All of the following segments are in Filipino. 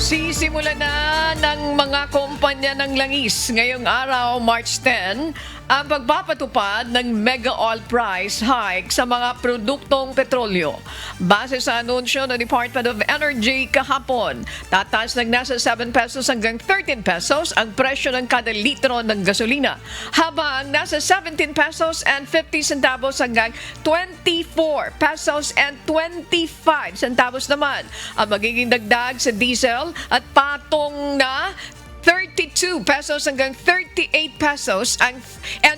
Sisimula na ng mga kumpanya ng langis ngayong araw, March 10, ang pagpapatupad ng mega oil price hike sa mga produktong petrolyo. Base sa anunsyo ng Department of Energy kahapon, tataas ng nasa 7 pesos hanggang 13 pesos ang presyo ng kada litro ng gasolina, habang nasa 17 pesos and 50 centavos hanggang 24 pesos and 25 centavos naman ang magiging dagdag sa diesel at patong na 32 pesos hanggang 38 pesos and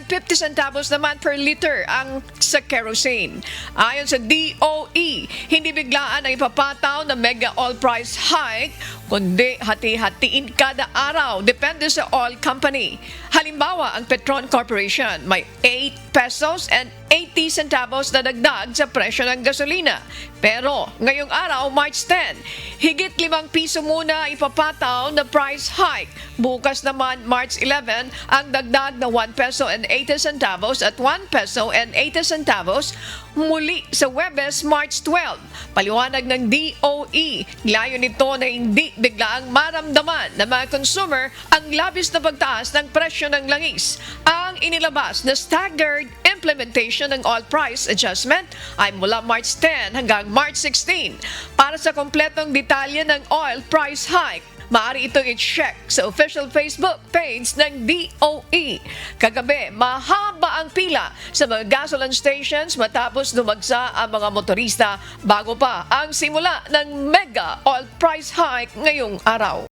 50 centavos naman per liter ang sa kerosene. Ayon sa DOE, hindi biglaan ang ipapataw na mega oil price hike, kundi hati-hatiin kada araw depende sa oil company. Halimbawa, ang Petron Corporation may 8 pesos and 80 centavos na dagdag sa presyo ng gasolina. Pero ngayong araw, March 10, higit 5 piso muna ipapataw na price hike. Bukas naman, March 11, ang dagdag na 1 peso and 80 centavos at 1 peso and 80 centavos muli sa Huwebes, March 12. Paliwanag ng DOE, layo nito na hindi biglaang maramdaman ng mga consumer ang labis na pagtaas ng presyo ng langis. Ang inilabas na staggered implementation ng oil price adjustment ay mula March 10 hanggang March 16. Para sa kompletong detalye ng oil price hike, maaari itong i-check sa official Facebook page ng DOE. Kagabi, mahaba ang pila sa mga gasoline stations matapos dumagsa ang mga motorista bago pa ang simula ng mega oil price hike ngayong araw.